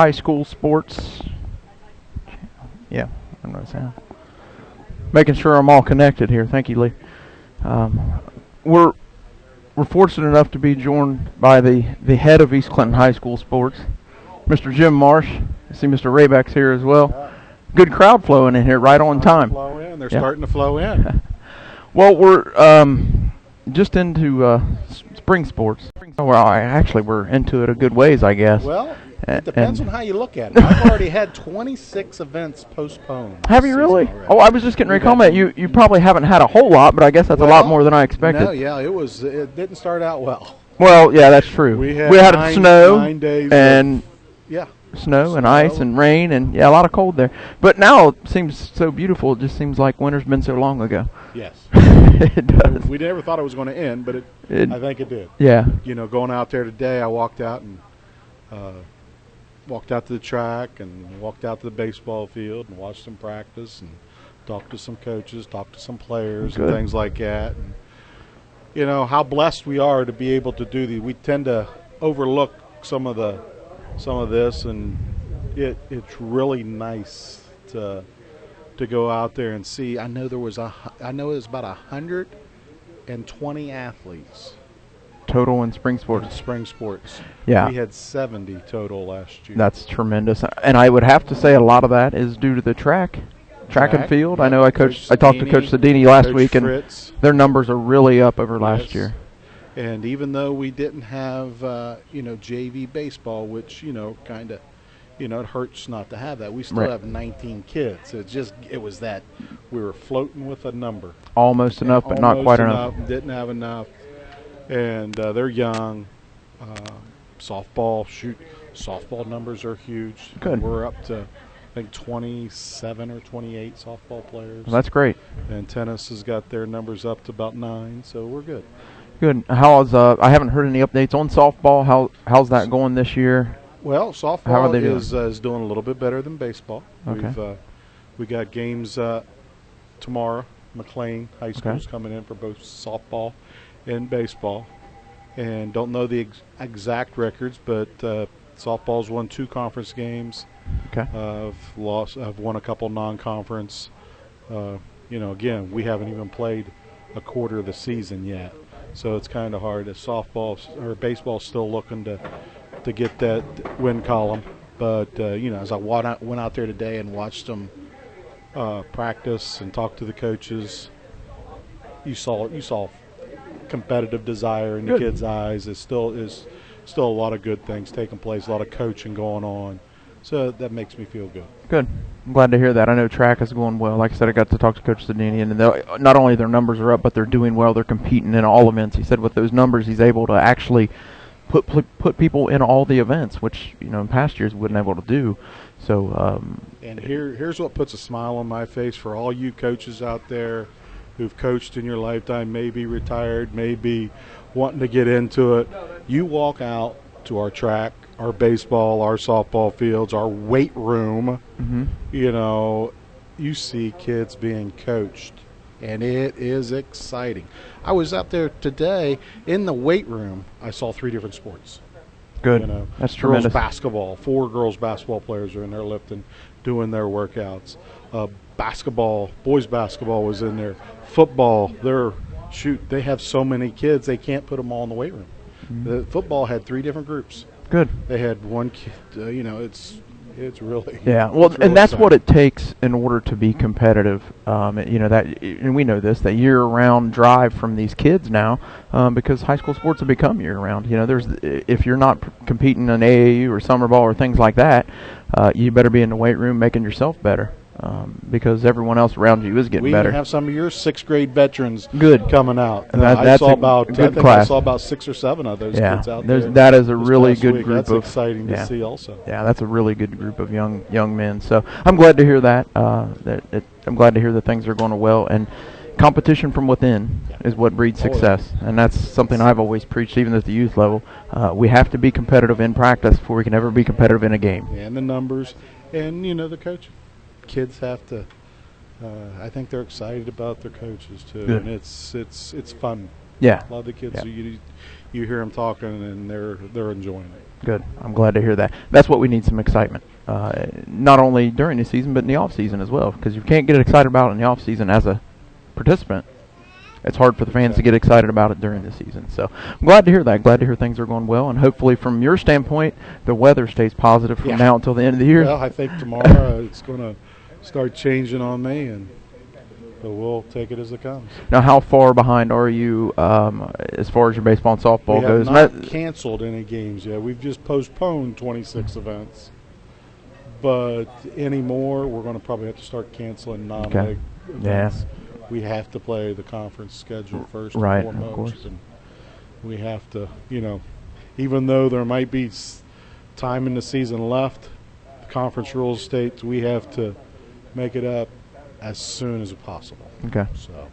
high school sports. Yeah, I'm going to sound. Making sure I'm all connected here. Thank you, Lee. We're fortunate enough to be joined by the head of East Clinton High School sports, Mr. Jim Marsh. I see Mr. Rayback's here as well. Good crowd flowing in here right on time. They're starting to flow in. Well, we're just into spring sports. Well, actually, we're into it a good ways, I guess. Well, it depends on how you look at it. I've already had 26 events postponed. Have you really? Oh, I was just getting ready to comment. You probably haven't had a whole lot, but I guess that's a lot more than I expected. No, yeah, it didn't start out well. Well, yeah, that's true. We had snow 9 days and snow and ice and rain and a lot of cold there. But now it seems so beautiful. It just seems like winter's been so long ago. Yes. It does. We never thought it was going to end, but I think it did. Yeah. You know, going out there today, I walked out to the track and walked out to the baseball field and watched them practice and talked to some coaches, talked to some players and things like that. And, you know, how blessed we are to be able to do these. We tend to overlook some of this, and it's really nice to go out there and see. I know it was about 120 athletes total in spring sports. Yeah. We had 70 total last year. That's tremendous. And I would have to say a lot of that is due to the track and field. Yeah. I know I talked to Coach Sedini last week, and Fritz. Their numbers are really up over last year. And even though we didn't have, JV baseball, which, kind of, it hurts not to have that. We still have 19 kids. It was that we were floating with a number. Almost enough, but not quite enough. Didn't have enough. And they're young. Softball numbers are huge. Good. We're up to, I think, 27 or 28 softball players. Well, that's great. And tennis has got their numbers up to about 9, so we're good. Good. I haven't heard any updates on softball. How's that going this year? Well, softball is doing a little bit better than baseball. Okay. We got games tomorrow. McLean High School is coming in for both softball and baseball. And don't know the exact records, but softball's won 2 conference games. Okay. I've won a couple non-conference. Again, we haven't even played a quarter of the season yet, so it's kind of hard. Baseball's still looking to get that win column. But as I went out there today and watched them practice and talk to the coaches, you saw competitive desire in the kids' eyes. Is still a lot of good things taking place, a lot of coaching going on. So that makes me feel good. Good. I'm glad to hear that. I know track is going well. Like I said, I got to talk to Coach Sedini, and not only their numbers are up, but they're doing well. They're competing in all events. He said with those numbers, he's able to actually put people in all the events, which in past years wouldn't able to do. So. And here's what puts a smile on my face for all you coaches out there who've coached in your lifetime, maybe retired, maybe wanting to get into it. You walk out to our track, our baseball, our softball fields, our weight room, you see kids being coached, and it is exciting. I was out there today in the weight room. I saw 3 different sports. Good. That's tremendous. Girls basketball, 4 girls basketball players are in there lifting, doing their workouts. Basketball, boys basketball was in there. Football, they have so many kids, they can't put them all in the weight room. The football had 3 different groups. Good. They had one kid, it's really and that's what it takes in order to be competitive. And we know this, that year-round drive from these kids now, because high school sports have become year-round. If you're not competing in AAU or summer ball or things like that, you better be in the weight room making yourself better. Because everyone else around you is getting better. We have some of your 6th grade veterans coming out. And I saw about 6 or 7 of those kids out there. That is a really good group. That's exciting to see also. Yeah, that's a really good group of young men. So I'm glad to hear that. I'm glad to hear that things are going well. And competition from within is what breeds success. And that's something I've always preached, even at the youth level. We have to be competitive in practice before we can ever be competitive in a game. And the numbers and, the coaching. Kids have to. I think they're excited about their coaches too, and it's fun. Yeah, a lot of the kids you hear them talking, and they're enjoying it. Good. I'm glad to hear that. That's what we need, some excitement. Not only during the season, but in the off season as well. Because you can't get excited about it in the off season as a participant. It's hard for the fans to get excited about it during the season. So I'm glad to hear that. Glad to hear things are going well. And hopefully from your standpoint, the weather stays positive from now until the end of the year. Well, I think tomorrow it's going to start changing on me, but we'll take it as it comes. Now, how far behind are you as far as your baseball and softball goes? We have not canceled any games yet. We've just postponed 26 events. But anymore, we're going to probably have to start canceling non-league events. Yeah. We have to play the conference schedule first and foremost. Of course. And we have to, even though there might be time in the season left, the conference rules states we have to make it up as soon as possible. Okay. So.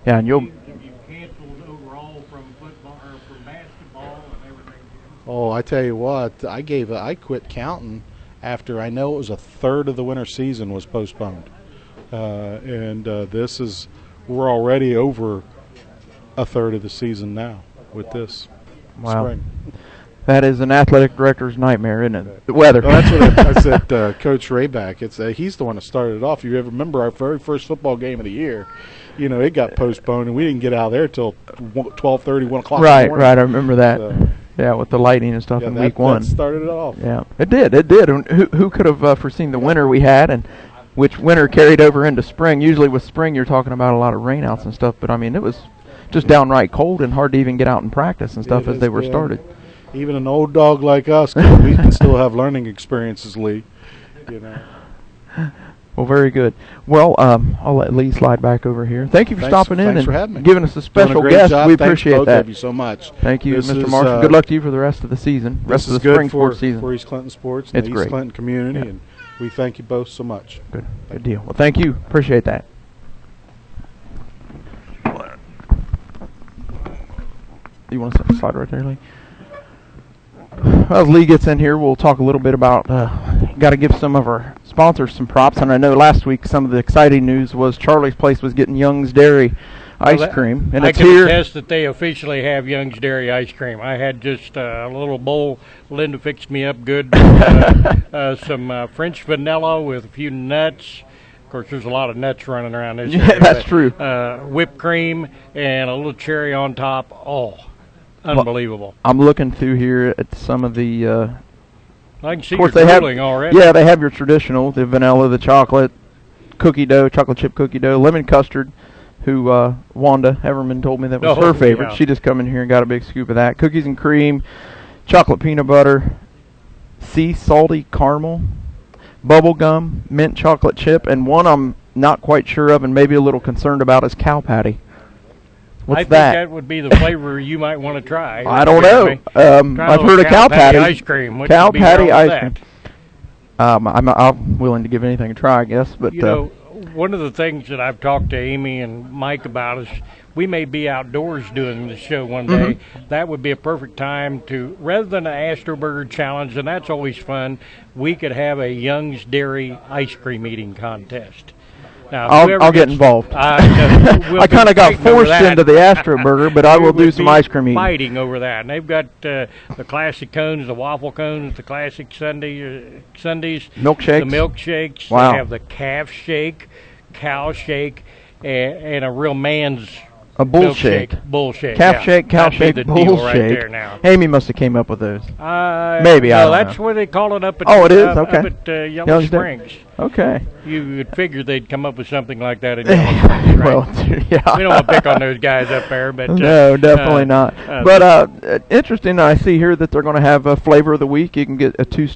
Yeah, and you'll. Have you canceled overall from football or from basketball and everything? Oh, I tell you what, I quit counting after I know it was a third of the winter season was postponed. We're already over a third of the season now with this spring. That is an athletic director's nightmare, isn't it? The weather. Well, that's what I said, Coach Rayback. He's the one that started it off. You ever remember our very first football game of the year? It got postponed, and we didn't get out there till 12:30, 1 o'clock in the morning. Right, I remember that. So, yeah, with the lightning and stuff in week one. That started it off. Yeah, it did. And who could have foreseen the winter we had, and which winter carried over into spring? Usually with spring, you're talking about a lot of rainouts and stuff, but, I mean, it was just downright cold and hard to even get out and practice and stuff as they were started. Even an old dog like us, we can still have learning experiences, Lee. Well, very good. Well, I'll let Lee slide back over here. Thank you for stopping in and giving us a special guest. We appreciate that. Thank you so much. Thank you, Mr. Marsh. Good luck to you for the rest of the season, rest of the spring sports season. For East Clinton sports and the East Clinton community, and we thank you both so much. Good deal. Well, thank you. Appreciate that. You want to slide right there, Lee? Well, as Lee gets in here, we'll talk a little bit about, got to give some of our sponsors some props. And I know last week some of the exciting news was Charlie's Place was getting Young's Dairy ice cream. And it's here. I can attest that they officially have Young's Dairy ice cream. I had just a little bowl. Linda fixed me up good. Some French vanilla with a few nuts. Of course, there's a lot of nuts running around this area. Yeah, that's true. Whipped cream and a little cherry on top. Oh, unbelievable. Well, I'm looking through here at some of the I can see you're drooling already. Yeah, they have your traditional, the vanilla, the chocolate, cookie dough, chocolate chip cookie dough, lemon custard, who Wanda Everman told me that was her favorite. Yeah. She just come in here and got a big scoop of that. Cookies and cream, chocolate peanut butter, sea salty caramel, bubble gum, mint chocolate chip, and one I'm not quite sure of and maybe a little concerned about is cow patty. What's I think that would be the flavor you might want to try. I don't know. I've heard of cow patty ice cream. Cow patty ice cream. I'm willing to give anything a try, I guess. But one of the things that I've talked to Amy and Mike about is we may be outdoors doing the show one day. Mm-hmm. That would be a perfect time to, rather than an Astroburger challenge, and that's always fun, we could have a Young's Dairy ice cream eating contest. Now, I'll get involved. I kind of got forced into the Astroburger, but I will do some ice cream eating. Fighting over that. And they've got the classic cones, the waffle cones, the classic sundaes, milkshakes. The milkshakes. Wow. They have the calf shake, cow shake, and a real man's a bull shake. Bull shake. Calf shake, cow shake, bull right shake. There now. Amy must have came up with those. Maybe, I don't know. That's what they call it up at it is? Okay. Up at Yellow Springs. Okay. You would figure they'd come up with something like that in Yellow Springs, right? Well, yeah. We don't want to pick on those guys up there, but no, definitely not. But interesting, I see here that they're going to have a flavor of the week. You can get a two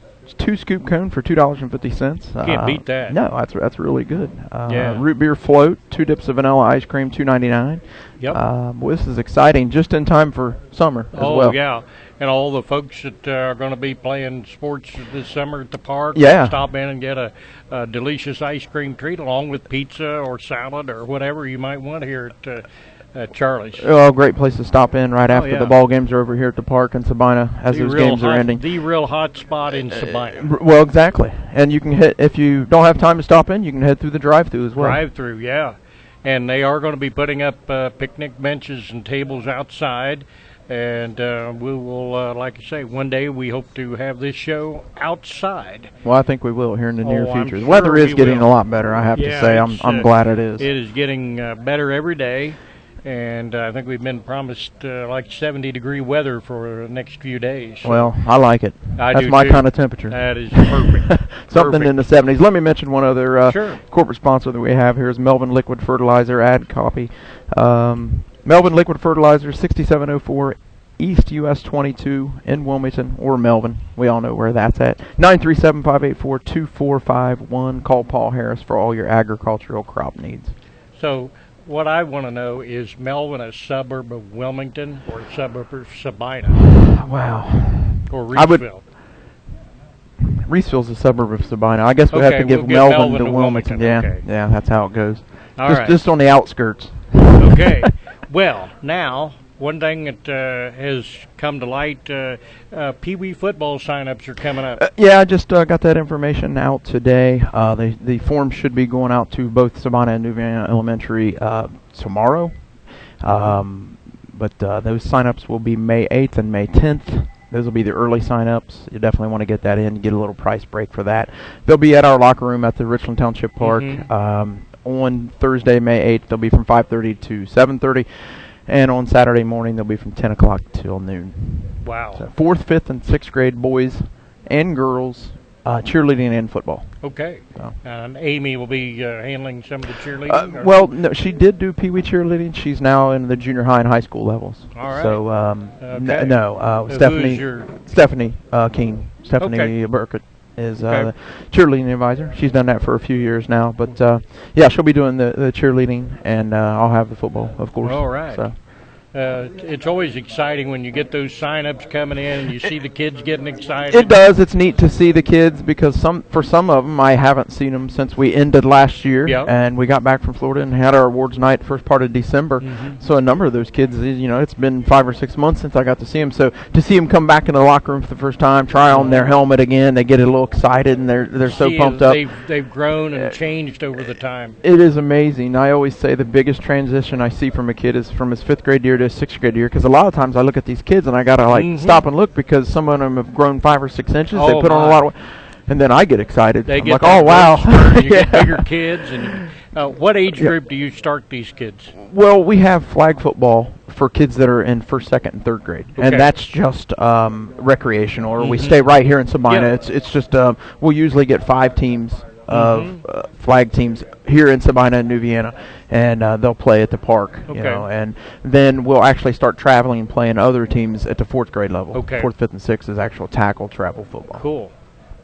scoop cone for $2.50. Can't beat that. No, that's really good. Root beer float, 2 dips of vanilla ice cream, $2.99. Yep. Well, this is exciting, just in time for summer as well. Oh yeah, and all the folks that are going to be playing sports this summer at the park. Yeah. Stop in and get a delicious ice cream treat along with pizza or salad or whatever you might want here at Charlie's. Oh, great place to stop in right after the ball games are over here at the park in Sabina as those games are ending. The real hot spot in Sabina. Well, exactly. And you can if you don't have time to stop in, you can head through the drive-thru as well. Drive-thru, yeah. And they are going to be putting up picnic benches and tables outside. And we will, like I say, one day we hope to have this show outside. Well, I think we will here in the near I'm future. The sure weather is we getting will. a lot better, I have to Yeah, say. it's, I'm glad it is. It is getting better every day. And I think we've been promised like 70-degree weather for the next few days. So Well, I like it. I That's do my too. kind of temperature. That is perfect. Something in the 70s. Let me mention one other Sure. corporate sponsor that we have here is Melvin Liquid Fertilizer. Ad copy. Melvin Liquid Fertilizer, 6704 East US 22 in Wilmington or Melvin. We all know where that's at. 937-584-2451. Call Paul Harris for all your agricultural crop needs. So what I want to know is Melvin a suburb of Wilmington or a suburb of Sabina Wow. or I would- Reedsville? Reeseville's a suburb of Sabina. I guess we Okay, have to give we'll give Melvin, Melvin to to Wilmington. Wilmington, Yeah, okay. yeah, that's how it goes. All just, right. just on the outskirts. Okay. Well, now one thing that has come to light: Pee Wee football signups are coming up. Yeah, I just got that information out today. The forms should be going out to both Sabina and New Vienna Elementary tomorrow. But those signups will be May 8th and May 10th. Those will be the early signups. You definitely want to get that in, get a little price break for that. They'll be at our locker room at the Richland Township Park on Thursday, May 8th. They'll be from 5:30 to 7:30. And on Saturday morning, they'll be from 10 o'clock till noon. Wow. So 4th, 5th, and 6th grade boys and girls, cheerleading and football. Okay. So. And Amy will be handling some of the cheerleading. or- Well, no, she did do Pee Wee cheerleading. She's now in the junior high and high school levels. All right. So Okay. Who's Stephanie your- Stephanie Keene, Stephanie Okay. Burkett is Okay. the cheerleading advisor. She's done that for a few years now, but yeah, she'll be doing the cheerleading, and I'll have the football, of course. All right. So. It's always exciting when you get those sign-ups coming in and you see the kids getting excited. It does. It's neat to see the kids because for some of them I haven't seen them since we ended last year, Yep. and we got back from Florida and had our awards night first part of December. So a number of those kids, it's been 5 or 6 months since I got to see them. So to see them come back in the locker room for the first time, try on their helmet again, they get a little excited and they're so See, pumped up. They've grown and changed over the time. It is amazing. I always say the biggest transition I see from a kid is from his 5th grade year to his 6th grade year, because a lot of times I look at these kids and I gotta stop and look because some of them have grown 5 or 6 inches. They Oh, put on a my. lot of, and then I get excited. They I'm get like, that oh wow! growth spurt and you Yeah. get bigger kids. And what age group do you start these kids? Well, we have flag football for kids that are in 1st, 2nd, and 3rd grade, Okay. and that's just recreational. Or we stay right here in Sabina. Yeah. It's just we'll usually get 5 teams of flag teams here in Sabina and New Vienna, and they'll play at the park. Okay. And then we'll actually start traveling and playing other teams at the 4th grade level. Okay. 4th, 5th, and 6th is actual tackle travel football. Cool.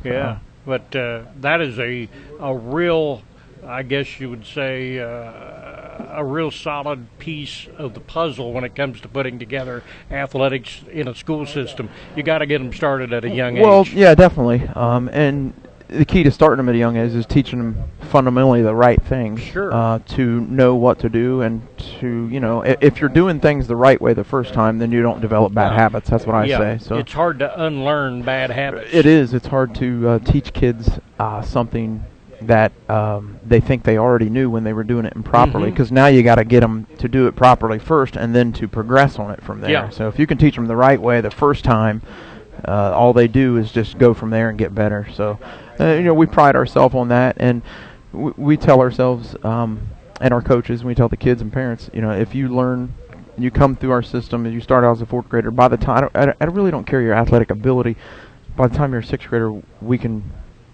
Yeah. But that is a real, I guess you would say, a real solid piece of the puzzle when it comes to putting together athletics in a school system. You got to get them started at a young Well, age. yeah, definitely. And the key to starting them at a young age is teaching them fundamentally the right things. Sure. To know what to do, and to, if you're doing things the right way the first time, then you don't develop bad habits. That's what I say. So it's hard to unlearn bad habits. it is. It's hard to teach kids something that they think they already knew when they were doing it improperly, because now you got to get them to do it properly first and then to progress on it from there. Yeah. So if you can teach them the right way the first time, all they do is just go from there and get better. So we pride ourselves on that, and we tell ourselves and our coaches, we tell the kids and parents, if you learn, you come through our system and you start out as a 4th grader, by the time I really don't care your athletic ability, by the time you're a 6th grader, we can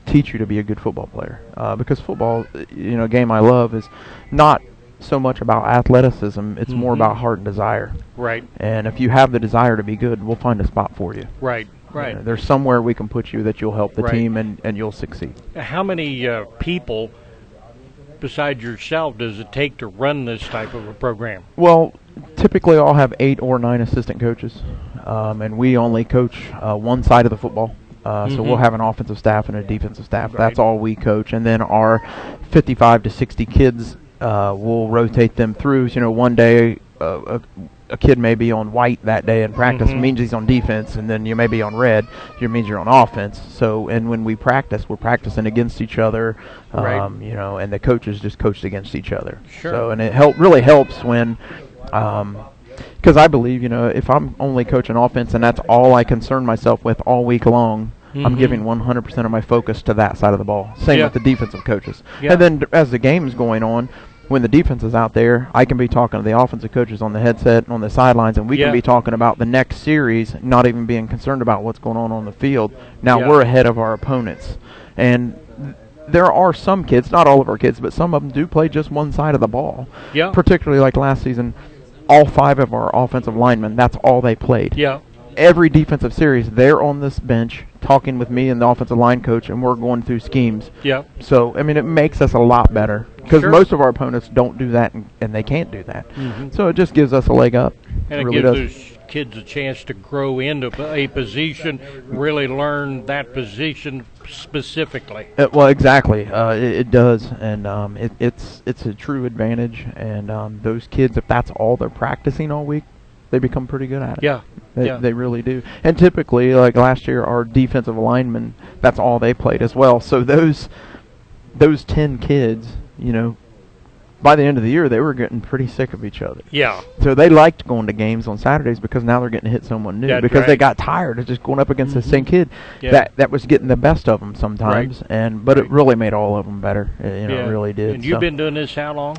teach you to be a good football player, because football, a game I love, is not so much about athleticism. It's more about heart and desire. Right. And if you have the desire to be good, we'll find a spot for you. Right. Right. There's somewhere we can put you that you'll help the Right. team and you'll succeed. How many people besides yourself does it take to run this type of a program? Well, typically I'll have 8 or 9 assistant coaches, and we only coach one side of the football. So we'll have an offensive staff and a defensive staff. Right. That's all we coach. And then our 55 to 60 kids, we'll rotate them through. One day a kid may be on white that day in practice. It means he's on defense, and then you may be on red. It means you're on offense. So, and when we practice, we're practicing against each other. Right. And the coaches just coached against each other. Sure. So, and it really helps when because I believe, if I'm only coaching offense and that's all I concern myself with all week long, I'm giving 100% of my focus to that side of the ball. Same with the defensive coaches. And then as the game's going on, when the defense is out there, I can be talking to the offensive coaches on the headset and on the sidelines, and we can be talking about the next series, not even being concerned about what's going on the field. Now we're ahead of our opponents. And there are some kids, not all of our kids, but some of them do play just one side of the ball. Particularly like last season, all 5 of our offensive linemen, that's all they played. Every defensive series, they're on this bench talking with me and the offensive line coach, and we're going through schemes. So, I mean, it makes us a lot better because most of our opponents don't do that, and they can't do that. So it just gives us a leg up. And it really gives those kids a chance to grow into a position, really learn that position specifically. Well, exactly. It does, and it's a true advantage. And those kids, if that's all they're practicing all week, they become pretty good at it. They really do. And typically, like last year, our defensive linemen, that's all they played as well. So those 10 kids, by the end of the year, they were getting pretty sick of each other. So they liked going to games on Saturdays because now they're getting to hit someone new because they got tired of just going up against the same kid that was getting the best of them sometimes. But it really made all of them better. It really did. And you've been doing this how long?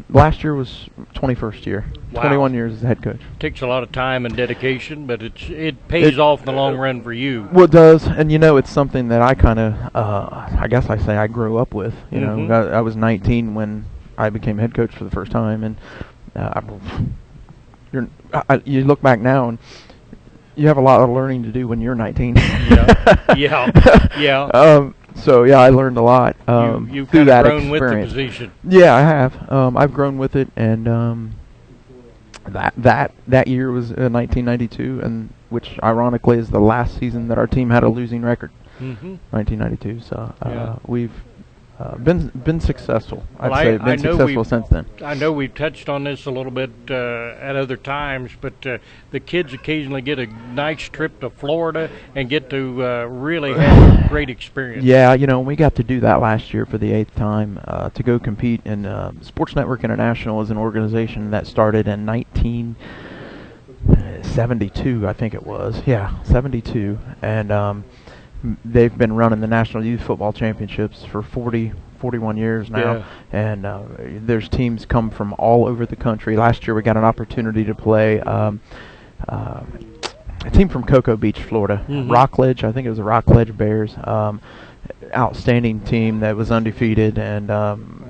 Last year was 21st year. 21 years as head coach. Takes a lot of time and dedication, but it pays off in the long run for you. Well, it does, and it's something that I kind of, I guess I say I grew up with. I was 19 when I became head coach for the first time, and you look back now and you have a lot of learning to do when you're 19. So I learned a lot you've through that grown experience. With the position. Yeah, I have. I've grown with it, and that year was 1992, and which ironically is the last season that our team had a losing record. 1992. So we've been successful. I'd say successful since then. I know we've touched on this a little bit at other times, but the kids occasionally get a nice trip to Florida and get to really have a great experience. Yeah, we got to do that last year for the 8th time to go compete in Sports Network International is an organization that started in 1972, I think it was. 72, and they've been running the National Youth Football Championships for 41 years now, and there's teams come from all over the country. Last year we got an opportunity to play a team from Cocoa Beach, Florida, Rockledge. I think it was the Rockledge Bears. Outstanding team that was undefeated, and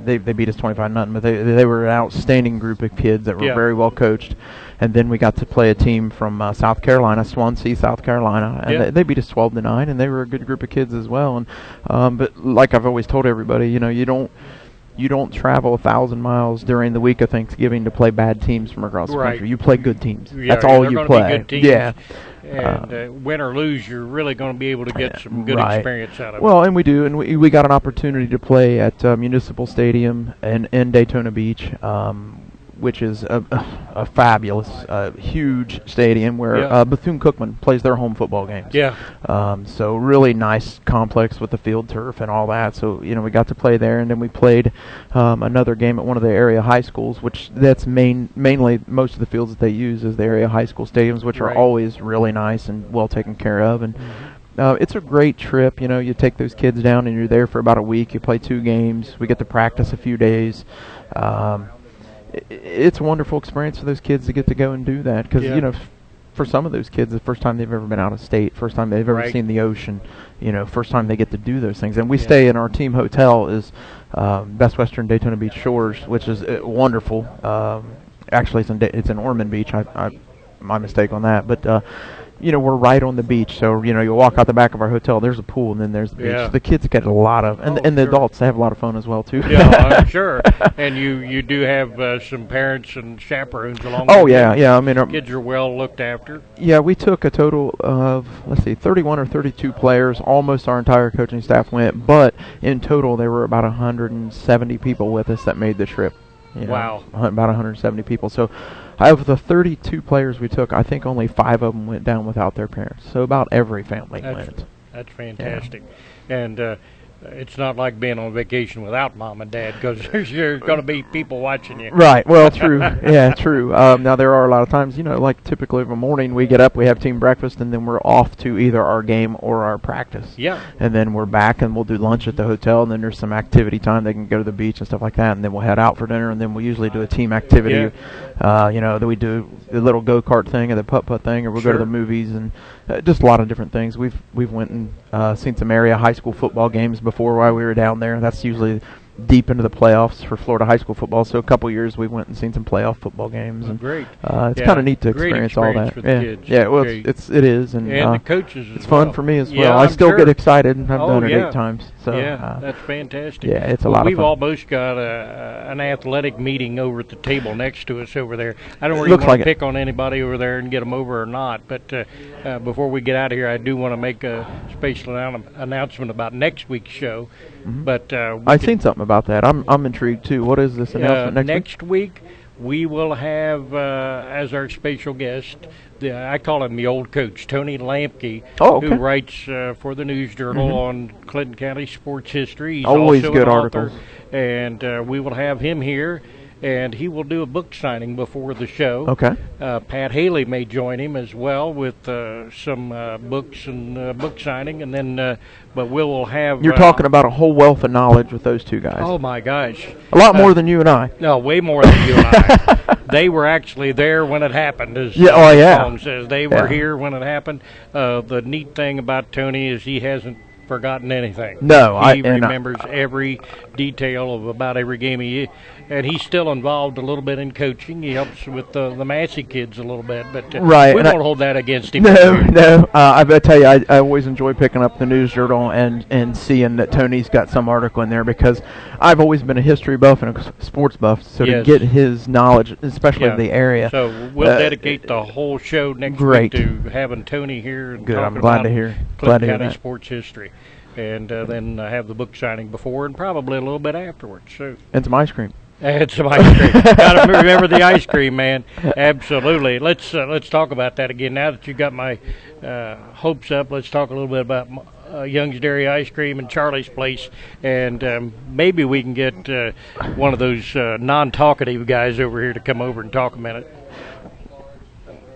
they beat us 25-0. But they were an outstanding group of kids that were very well coached. And then we got to play a team from South Carolina, Swansea, South Carolina, and they beat us 12-9, and they were a good group of kids as well. And but like I've always told everybody, you don't travel 1,000 miles during the week of Thanksgiving to play bad teams from across the country. You play good teams. That's all you play. Be good teams. And win or lose, you're really going to be able to get some good experience out of it. Well, and we do, and we got an opportunity to play at Municipal Stadium in Daytona Beach, which is a fabulous, huge stadium where Bethune-Cookman plays their home football games. So really nice complex with the field turf and all that. So, we got to play there, and then we played another game at one of the area high schools, which that's mainly most of the fields that they use is the area high school stadiums, which are always really nice and well taken care of. And it's a great trip. You take those kids down, and you're there for about a week. You play 2 games. We get to practice a few days. It's a wonderful experience for those kids to get to go and do that because, for some of those kids, the first time they've ever been out of state, first time they've ever seen the ocean, first time they get to do those things. And we stay in our team hotel is Best Western Daytona Beach Shores, which is wonderful. Actually, it's in Ormond Beach. My mistake on that. But we're right on the beach, so you walk out the back of our hotel. There's a pool, and then there's the beach. So the kids get a lot of, and the adults, they have a lot of fun as well too. I'm sure. And you do have some parents and chaperones along. Oh yeah. I mean, our kids are well looked after. Yeah, we took a total of 31 or 32 players. Almost our entire coaching staff went, but in total there were about 170 people with us that made the trip. Wow. About 170 people. So out of the 32 players we took, I think only 5 of them went down without their parents. So about every family went. That's fantastic. And it's not like being on vacation without mom and dad, because there's going to be people watching you. Right. Well, true. Yeah, true. Now, there are a lot of times, like typically of a morning, we get up, we have team breakfast, and then we're off to either our game or our practice. Yeah. And then we're back, and we'll do lunch at the hotel, and then there's some activity time. They can go to the beach and stuff like that, and then we'll head out for dinner, and then we'll usually do a team activity. That we do the little go-kart thing or the putt-putt thing, or we'll go to the movies, and just a lot of different things. We've went and seen some area high school football games before while we were down there. That's usually deep into the playoffs for Florida high school football. So a couple years we went and seen some playoff football games. And great. It's kind of neat to experience all that. For the kids. Yeah. Well, it is, and the coaches. It's fun for me as well. Yeah, I still get excited, and I've done it 8 times. So that's fantastic. Yeah, it's a lot of fun. We've almost got an athletic meeting over at the table next to us over there. I don't really want to pick on anybody over there and get them over or not, but before we get out of here, I do want to make a special announcement about next week's show. Mm-hmm. But I've seen something about that. I'm intrigued too. What is this announcement next week? We will have as our special guest, I call him the old coach, Tony Yankey, who writes for the News Journal on Clinton County sports history. He's always also good an articles. author, and we will have him here. And he will do a book signing before the show. Okay. Pat Haley may join him as well with some books and book signing, and then. But we will have. You're talking about a whole wealth of knowledge with those two guys. Oh my gosh! A lot more than you and I. No, way more than you and I. They were actually there when it happened. As the song says, they were here when it happened. The neat thing about Tony is he hasn't forgotten anything. No, he remembers every detail of about every game and he's still involved a little bit in coaching. He helps with the Massey kids a little bit, but we won't hold that against him. No. I tell you, I always enjoy picking up the News Journal and seeing that Tony's got some article in there, because I've always been a history buff and a sports buff, so to get his knowledge, especially of the area. So we'll dedicate the whole show next week to having Tony here and talking I'm glad about to hear. Clinton County sports history. And then have the book signing before and probably a little bit afterwards. So. And some ice cream. And some ice cream. Got to remember the ice cream, man. Absolutely. Let's talk about that again. Now that you got my hopes up, let's talk a little bit about Young's Dairy Ice Cream and Charlie's Place, and maybe we can get one of those non-talkative guys over here to come over and talk a minute.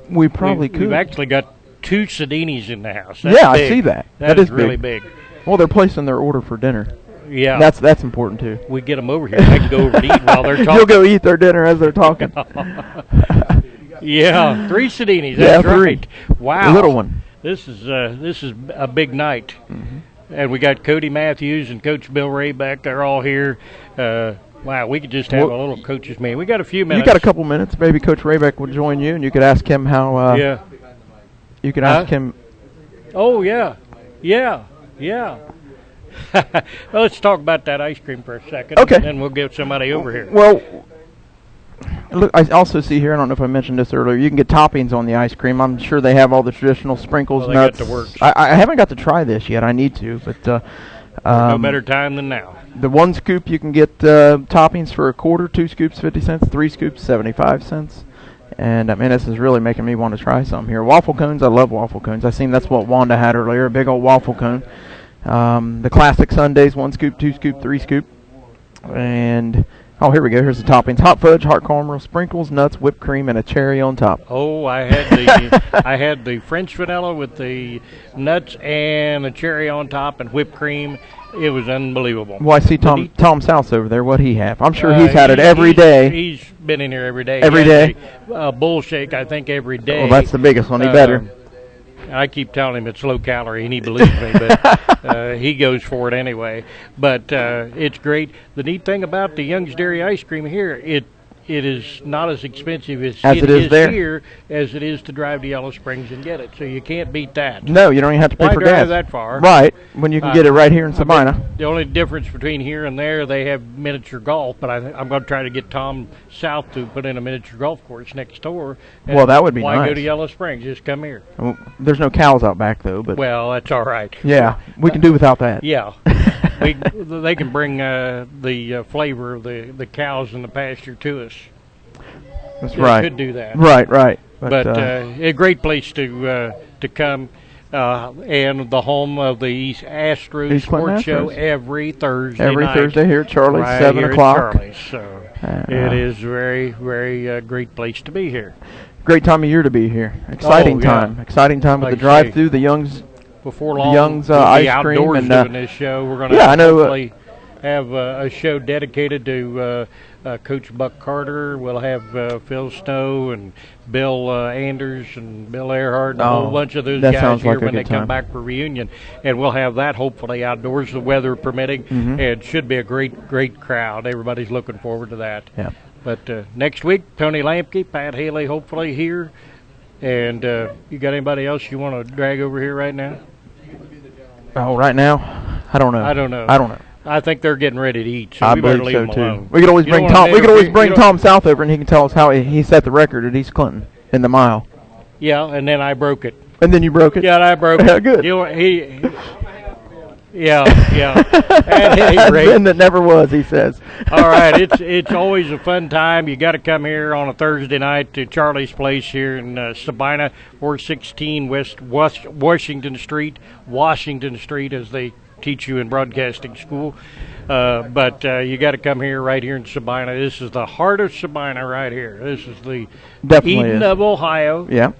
We probably could. We've actually got 2 Sedinis in the house. That's big. I see that. That is really big. Well, they're placing their order for dinner. Yeah. That's important, too. We get them over here. I can go over and eat while they're talking. You'll go eat their dinner as they're talking. Yeah, 3 Sedinis. That's 3. Right. Wow. A little one. This is a big night. Mm-hmm. And we got Cody Matthews and Coach Bill Ray back. They're all here. Wow, we could just have a little coaches meeting. We got a few minutes. You got a couple minutes. Maybe Coach Raybeck will join you, and you could ask him how. You could ask him. Oh yeah. Well, let's talk about that ice cream for a second. Okay. And then we'll get somebody over here. Well, look, I also see here, I don't know if I mentioned this earlier, you can get toppings on the ice cream. I'm sure they have all the traditional sprinkles, nuts. Got the works. I haven't got to try this yet. I need to, but no better time than now. The 1 scoop you can get toppings for $0.25, 2 scoops 50 cents, 3 scoops 75 cents. And this is really making me want to try some here. Waffle cones, I love waffle cones. I seen that's what Wanda had earlier, a big old waffle cone. The classic sundaes, 1 scoop, 2 scoop, 3 scoop. And, here we go. Here's the toppings. Hot fudge, hot caramel, sprinkles, nuts, whipped cream, and a cherry on top. Oh, I had the French vanilla with the nuts and the cherry on top and whipped cream. It was unbelievable. Well, I see Tom South over there. What'd he have? I'm sure he's had it every day. He's been in here every day. Every day? Bull shake, I think, every day. Well, that's the biggest one. He better. I keep telling him it's low calorie, and he believes me, but he goes for it anyway. But it's great. The neat thing about the Young's Dairy ice cream here, it is not as expensive as it is there here as it is to drive to Yellow Springs and get it. So you can't beat that. No, you don't even have to pay for gas. Why drive that far? Right, when you can get it right here in Sabina. The only difference between here and there, they have miniature golf, but I'm going to try to get Tom South to put in a miniature golf course next door. Well, that would be nice. Why go to Yellow Springs? Just come here. Well, there's no cows out back, though. But that's all right. Yeah, we can do without that. Yeah. They can bring the flavor of the cows in the pasture to us. That's right. Could do that. Right. But a great place to come. and the home of the Astros East Clinton Sports Show Astros. every Thursday Every night. Thursday here at Charlie's, right 7 here o'clock. At Charlie's. So it is very, very great place to be here. Great time of year to be here. Exciting time. Exciting time with Like the drive-through, the Young's. Before long, Young's we'll be ice cream outdoors and doing this show. We're going to hopefully have a show dedicated to Coach Buck Carter. We'll have Phil Snow and Bill Anders and Bill Earhart and a whole bunch of those guys here when they come back for reunion. And we'll have that hopefully outdoors, the weather permitting. And it should be a great crowd. Everybody's looking forward to that. Yeah. But next week, Tony Lampke, Pat Haley hopefully here. And you got anybody else you want to drag over here right now? Oh, right now? I don't know. I think they're getting ready to eat, so I we better believe leave so them too. alone. We could always bring Tom. We could always bring Tom Tom South over, and he can tell us how he set the record at East Clinton in the mile. Yeah, and then I broke it. And then you broke it. Yeah, I broke Yeah, it. good. Yeah. At any rate. And that never was, he says. All right, it's always a fun time. You got to come here on a Thursday night to Charlie's Place here in Sabina, 416 West Washington Street, as they teach you in broadcasting school. But you got to come here right here in Sabina. This is the heart of Sabina right here. This is the Eden of Ohio. Yeah.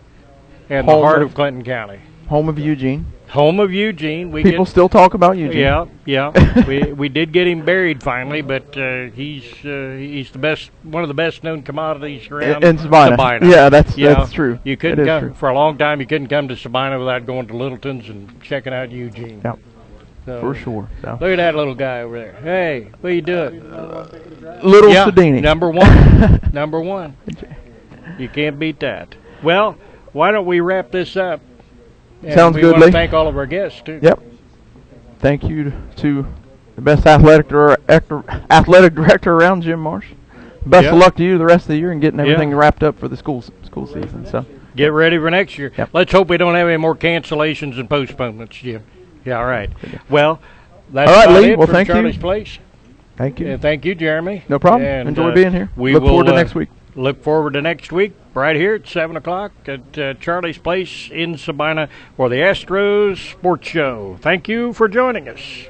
And the heart of Clinton County. Home of Eugene. Home of Eugene. People still talk about Eugene. Yeah. we did get him buried finally, but he's the best, one of the best known commodities around in Sabina. Yeah, that's true. You couldn't come for a long time. You couldn't come to Sabina without going to Littleton's and checking out Eugene. Yep. So, for sure. So. Look at that little guy over there. Hey, what are you doing? Little Sedini. Number one. Number one. You can't beat that. Well, why don't we wrap this up? And Sounds good, Lee. We want to thank all of our guests, too. Yep. Thank you to the best athletic director around, Jim Marsh. Best of luck to you the rest of the year and getting everything wrapped up for the school season. So get ready for next year. Yep. Let's hope we don't have any more cancellations and postponements, Jim. Yeah, all right. Well, that's all right, about Lee. it Well, from thank Charlie's you. Place. Thank you. And thank you, Jeremy. No problem. And, enjoy being here. We look forward to next week. Look forward to next week, right here at 7 o'clock at Charlie's Place in Sabina for the Astros Sports Show. Thank you for joining us.